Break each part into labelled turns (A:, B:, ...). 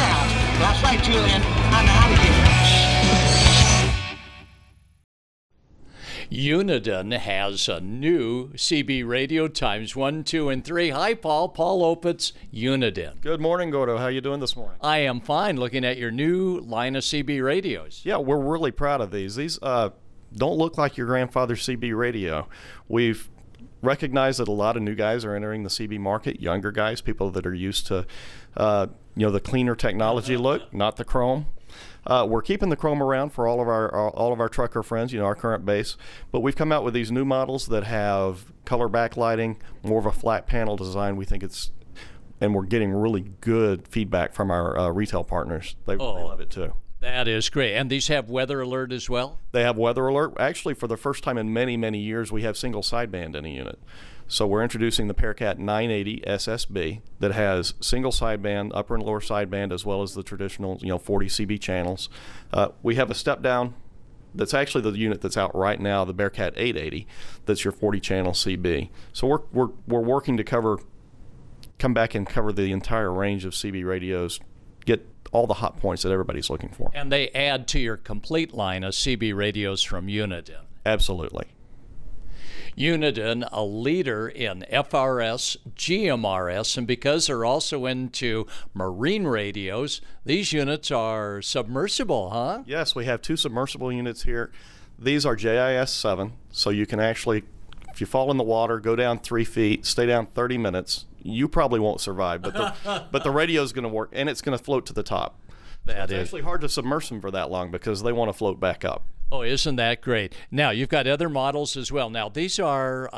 A: house. That's right, Julian. I'm out of here.
B: Uniden has a new CB radio times 1, 2, and 3. Hi, Paul. Paul Opitz, Uniden.
C: Good morning, Gordo. How you doing this morning?
B: I am fine, looking at your new line of CB radios.
C: Yeah, we're really proud of these. These don't look like your grandfather's CB radio. We've recognized that a lot of new guys are entering the CB market, younger guys, people that are used to the cleaner technology look, not the chrome. We're keeping the chrome around for all of our trucker friends, our current base, but we've come out with these new models that have color backlighting, more of a flat panel design. We think and we're getting really good feedback from our retail partners. They love it too.
B: That is great. And these have weather alert as well?
C: They have weather alert. Actually, for the first time in many, many years, we have single sideband in a unit. So we're introducing the Paracat 980 SSB that has single sideband, upper and lower sideband, as well as the traditional 40 CB channels. We have a step down that's actually the unit that's out right now, the Bearcat 880, that's your 40 channel CB. So we're working to come back and cover the entire range of CB radios, get all the hot points that everybody's looking for.
B: And they add to your complete line of CB radios from Uniden.
C: Absolutely.
B: Uniden, a leader in FRS, GMRS, and because they're also into marine radios, these units are submersible, huh?
C: Yes, we have 2 submersible units here. These are JIS 7, so you can actually, if you fall in the water, go down 3 feet, stay down 30 minutes. You probably won't survive, but the radio is going to work, and it's going to float to the top. It's actually hard to submerge them for that long because they want to float back up.
B: Oh, isn't that great? Now, you've got other models as well. Now, these are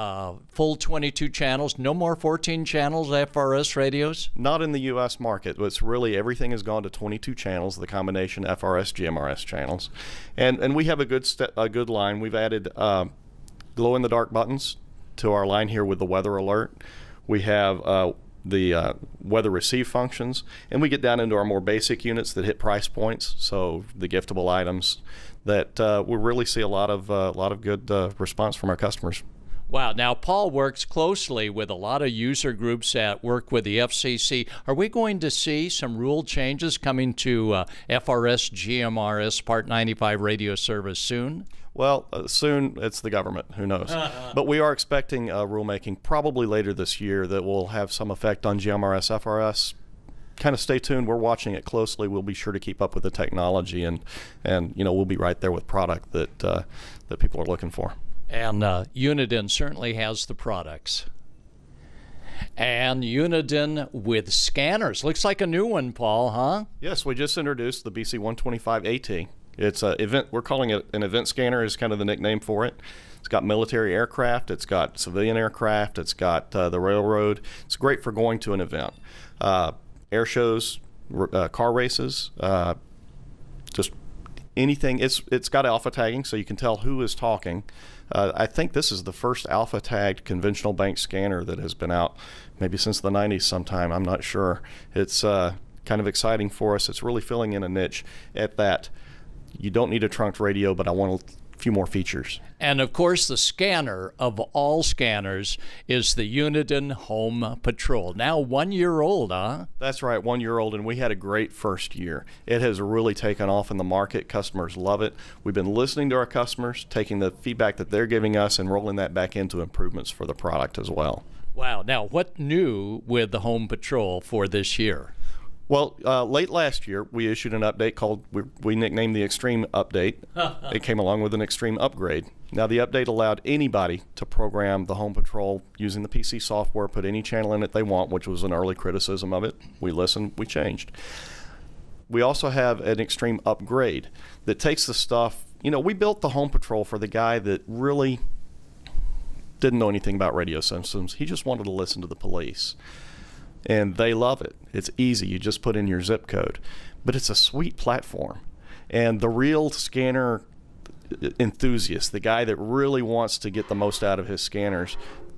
B: full 22 channels, no more 14 channels FRS radios?
C: Not in the U.S. market. It's really everything has gone to 22 channels, the combination FRS, GMRS channels. And we have a good line. We've added glow-in-the-dark buttons to our line here with the weather alert. We have the weather receive functions, and we get down into our more basic units that hit price points, so the giftable items that we really see a lot of good response from our customers.
B: Wow. Now, Paul works closely with a lot of user groups that work with the FCC. Are we going to see some rule changes coming to FRS, GMRS, Part 95 radio service soon?
C: Well, soon it's the government. Who knows? But we are expecting rulemaking probably later this year that will have some effect on GMRS, FRS. Kind of stay tuned. We're watching it closely. We'll be sure to keep up with the technology, and we'll be right there with product that people are looking for.
B: And Uniden certainly has the products. And Uniden with scanners. Looks like a new one, Paul, huh?
C: Yes, we just introduced the BC125 AT. It's an event. We're calling it an event scanner is kind of the nickname for it. It's got military aircraft. It's got civilian aircraft. It's got the railroad. It's great for going to an event. Air shows, car races, just anything. It's got alpha tagging, so you can tell who is talking. I think this is the first alpha tagged conventional bank scanner that has been out maybe since the 90s sometime. I'm not sure. It's kind of exciting for us. It's really filling in a niche at that. You don't need a trunked radio, but I want a few more features.
B: And of course, the scanner of all scanners is the Uniden Home Patrol. Now 1 year old, huh?
C: That's right, 1 year old, and we had a great first year. It has really taken off in the market. Customers love it. We've been listening to our customers, taking the feedback that they're giving us and rolling that back into improvements for the product as well.
B: Wow. Now, what new with the Home Patrol for this year?
C: Well, late last year, we issued an update called, we nicknamed the Extreme Update. It came along with an Extreme Upgrade. Now, the update allowed anybody to program the Home Patrol using the PC software, put any channel in it they want, which was an early criticism of it. We listened, we changed. We also have an Extreme Upgrade that takes the stuff, we built the Home Patrol for the guy that really didn't know anything about radio systems. He just wanted to listen to the police. And they love it. It's easy. You just put in your zip code. But it's a sweet platform. And the real scanner enthusiast, the guy that really wants to get the most out of his scanners,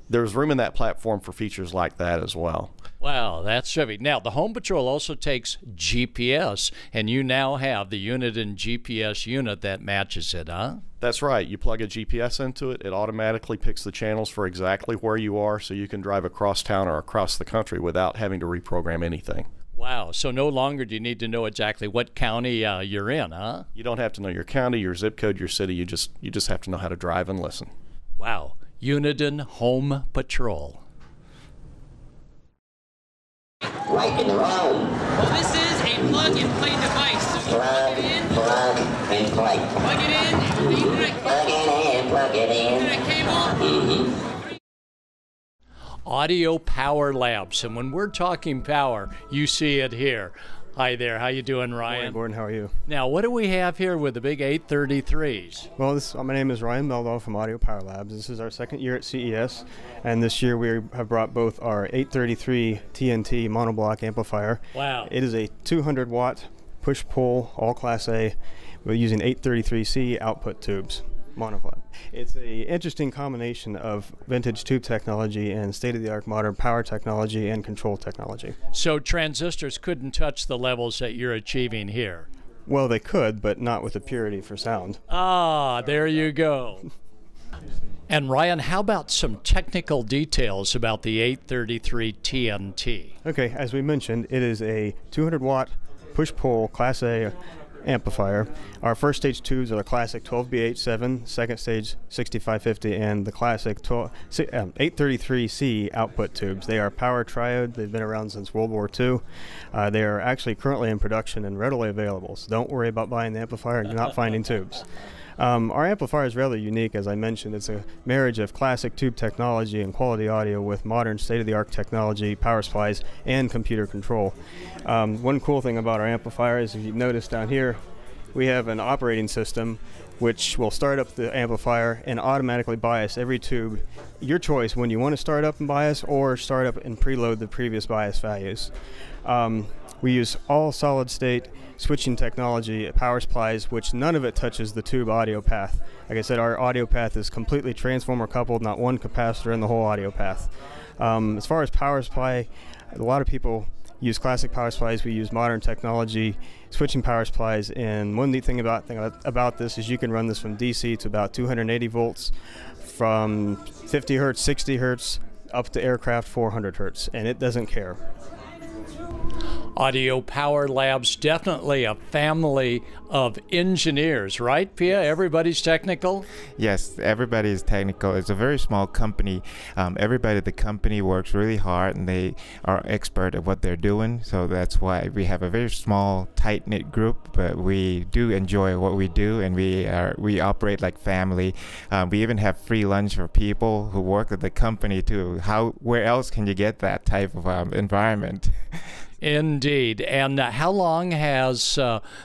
C: there's room in that platform for features like that as well.
B: Wow, that's terrific. Now, the Home Patrol also takes GPS, and you now have the Uniden GPS unit that matches it, huh?
C: That's right. You plug a GPS into it, it automatically picks the channels for exactly where you are, so you can drive across town or across the country without having to reprogram anything.
B: Wow. So no longer do you need to know exactly what county you're in, huh?
C: You don't have to know your county, your zip code, your city. You just have to know how to drive and listen.
B: Wow. Uniden Home Patrol.
D: Right in the road.
E: Well, this is a plug-and-play device. So you
D: Plug and play.
E: plug it in,
D: Plug it in, plug it in.
E: Ethernet cable.
B: Audio Power Labs. And when we're talking power, you see it here. Hi there. How you doing, Ryan?
F: Morning, Gordon. How are you?
B: Now, what do we have here with the big 833s?
F: Well, my name is Ryan Meldal from Audio Power Labs. This is our second year at CES, and this year we have brought both our 833 TNT monoblock amplifier.
B: Wow.
F: It is a 200-watt push-pull, all Class A. We're using 833C output tubes. Monoflap. It's an interesting combination of vintage tube technology and state-of-the-art modern power technology and control technology.
B: So transistors couldn't touch the levels that you're achieving here.
F: Well, they could, but not with the purity for sound.
B: Ah, there you go. And Ryan, how about some technical details about the 833 TNT?
F: Okay, as we mentioned, it is a 200-watt push-pull Class A amplifier. Our first stage tubes are the classic 12BH7, second stage 6550, and the classic 833C output tubes. They are power triode. They've been around since World War II. They are actually currently in production and readily available, so don't worry about buying the amplifier and you're not finding tubes. Our amplifier is rather unique, as I mentioned. It's a marriage of classic tube technology and quality audio with modern state-of-the-art technology, power supplies, and computer control. One cool thing about our amplifier is, if you notice down here, we have an operating system which will start up the amplifier and automatically bias every tube. Your choice when you want to start up and bias or start up and preload the previous bias values. We use all solid-state switching technology, power supplies, which none of it touches the tube audio path. Like I said, our audio path is completely transformer coupled, not one capacitor in the whole audio path. As far as power supply, a lot of people use classic power supplies. We use modern technology, switching power supplies, and one neat thing about this is you can run this from DC to about 280 volts, from 50 hertz, 60 hertz, up to aircraft 400 hertz, and it doesn't care.
B: Audio Power Labs, definitely a family of engineers, right, Pia? Everybody's technical?
G: Yes, everybody is technical. It's a very small company. Everybody at the company works really hard, and they are expert at what they're doing. So that's why we have a very small, tight-knit group, but we do enjoy what we do, and we operate like family. We even have free lunch for people who work at the company too. Where else can you get that type of environment?
B: Indeed. And how long has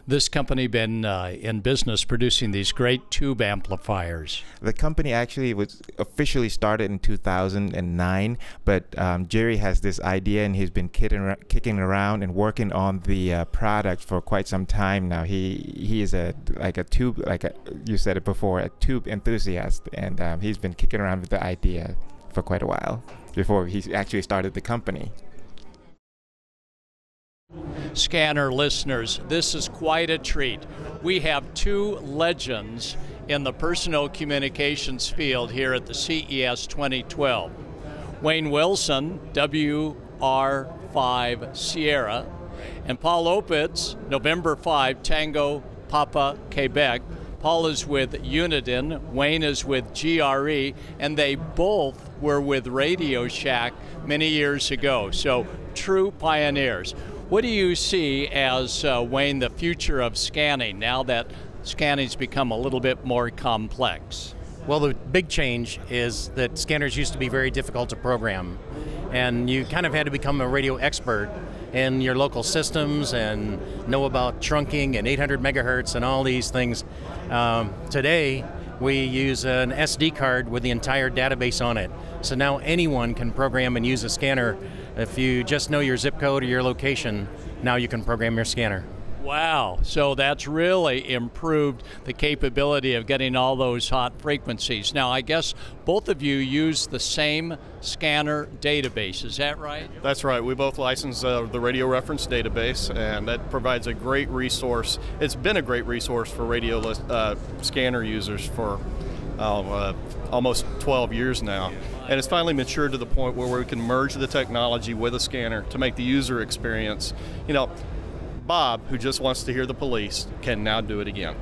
B: this company been in business producing these great tube amplifiers?
G: The company actually was officially started in 2009, but Jerry has this idea, and he's been kicking around and working on the product for quite some time now. He is you said it before, a tube enthusiast, and he's been kicking around with the idea for quite a while before he actually started the company.
B: Scanner listeners, this is quite a treat. We have two legends in the personal communications field here at the CES 2012. Wayne Wilson, WR5 Sierra, and Paul Opitz, November 5 Tango Papa Quebec. Paul is with Uniden, Wayne is with GRE, and they both were with Radio Shack many years ago, so true pioneers. What do you see as, Wayne, the future of scanning now that scanning's become a little bit more complex?
H: Well, the big change is that scanners used to be very difficult to program, and you kind of had to become a radio expert in your local systems and know about trunking and 800 megahertz and all these things. Today, we use an SD card with the entire database on it. So now anyone can program and use a scanner. If you just know your zip code or your location, now you can program your scanner.
B: Wow, so that's really improved the capability of getting all those hot frequencies. Now, I guess both of you use the same scanner database, is that right?
C: That's right. We both license the radio reference database, and that provides a great resource. It's been a great resource for radio scanner users for almost 12 years now. And it's finally matured to the point where we can merge the technology with a scanner to make the user experience. You know, Bob, who just wants to hear the police, can now do it again.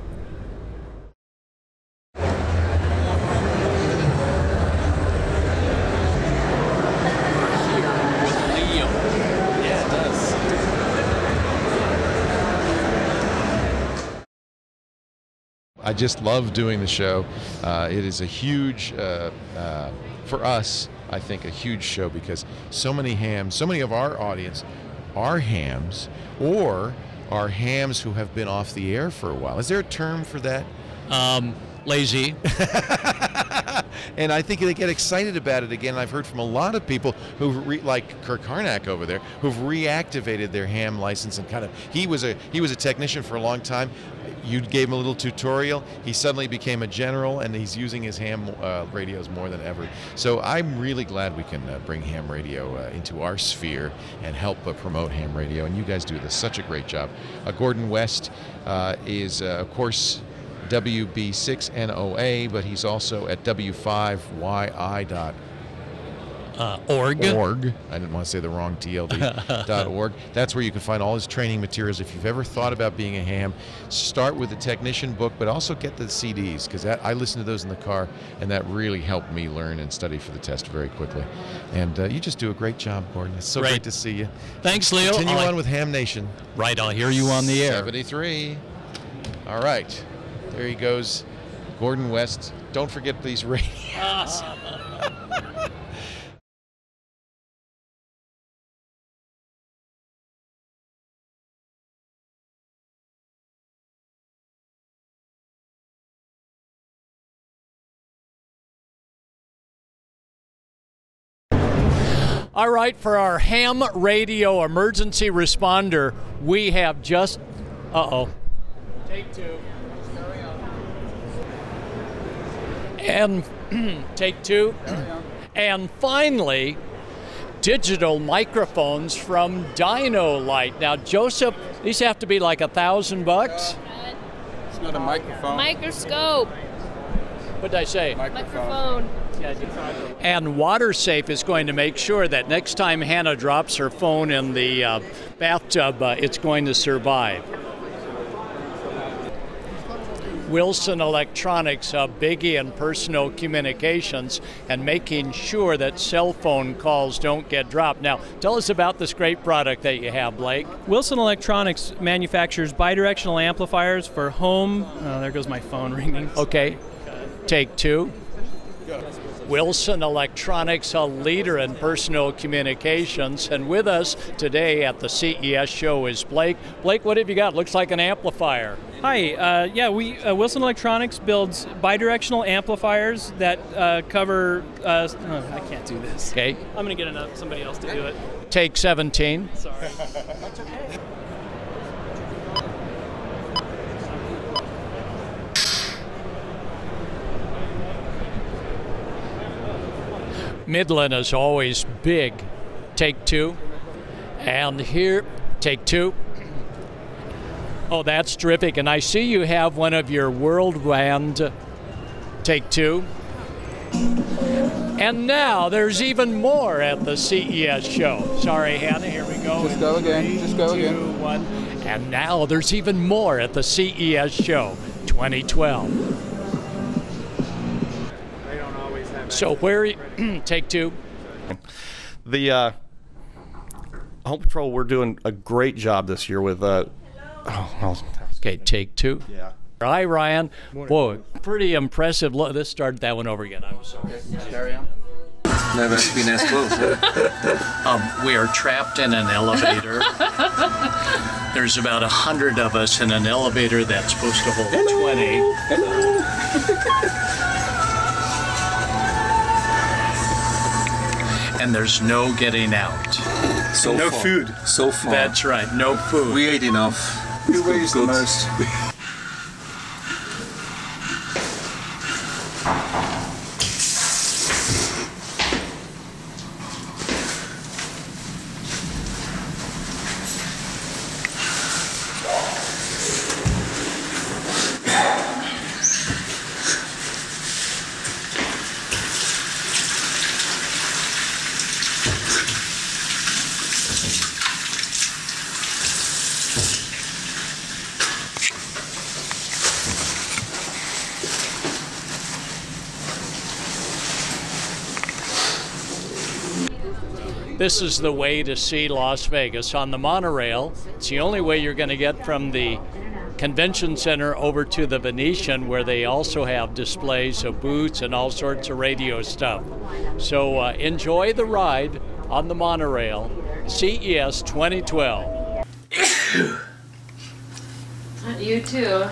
I: I just love doing the show. It is a huge, for us, I think, a huge show because so many hams, so many of our audience are hams or are hams who have been off the air for a while. Is there a term for that?
B: Lazy.
I: And I think they get excited about it again. I've heard from a lot of people who, like Kirk Harnack over there, who've reactivated their ham license and kind of. He was a technician for a long time. You gave him a little tutorial. He suddenly became a general, and he's using his ham radios more than ever. So I'm really glad we can bring ham radio into our sphere and help promote ham radio. And you guys do such a great job. Gordon West is, of course, WB6NOA, but he's also at W5YI.org. Org. I didn't want to say the wrong TLD.org. That's where you can find all his training materials. If you've ever thought about being a ham, start with the technician book, but also get the CDs, because I listen to those in the car, and that really helped me learn and study for the test very quickly. And you just do a great job, Gordon. It's so great to see you.
B: Thanks, Leo.
I: Continue on with Ham Nation.
B: Right, I'll hear you on the air.
I: 73. All right. There he goes, Gordon West. Don't forget these radios.
B: All right, for our ham radio emergency responder, we have just, Take two. And take two. And finally, digital microphones from Dino Light. Now, Joseph, these have to be like $1,000.
J: It's not a microphone.
E: Microscope.
B: What did I say?
E: Microphone.
B: And WaterSafe is going to make sure that next time Hannah drops her phone in the bathtub, it's going to survive. Wilson Electronics, a biggie in personal communications and making sure that cell phone calls don't get dropped. Now, tell us about this great product that you have, Blake.
K: Wilson Electronics manufactures bidirectional amplifiers for home. Oh, there goes my phone ringing.
B: Okay, take two. Wilson Electronics, a leader in personal communications. And with us today at the CES show is Blake. Blake, what have you got? Looks like an amplifier.
K: Hi, Wilson Electronics builds bidirectional amplifiers that cover, I can't do this.
B: Okay.
K: I'm going to get somebody else to do it.
B: Take 17.
K: Sorry. That's okay.
B: Midland is always big. Take two. And here, take two. Oh, that's terrific. And I see you have one of your world band. Take two. And now there's even more at the CES show. Sorry, Hannah, here we go.
J: Just go again. Just go again.
B: 2, 1. And now there's even more at the CES show 2012. So where, take two.
C: The Home Patrol, we're doing a great job this year with,
B: okay, take two.
C: Yeah.
B: Hi, Ryan. Whoa, pretty impressive. Look, let's start that one over again. I'm sorry.
J: Carry on. Never been as close.
B: We are trapped in an elevator. There's about 100 of us in an elevator that's supposed to hold 20.
J: Hello.
B: And there's no getting out.
J: So
B: no
J: far.
B: food.
J: So far.
B: That's right, no food.
J: We ate enough.
L: Who weighs the most?
B: This is the way to see Las Vegas on the monorail. It's the only way you're going to get from the Convention Center over to the Venetian, where they also have displays of booths and all sorts of radio stuff. So enjoy the ride on the monorail, CES 2012.
M: You too.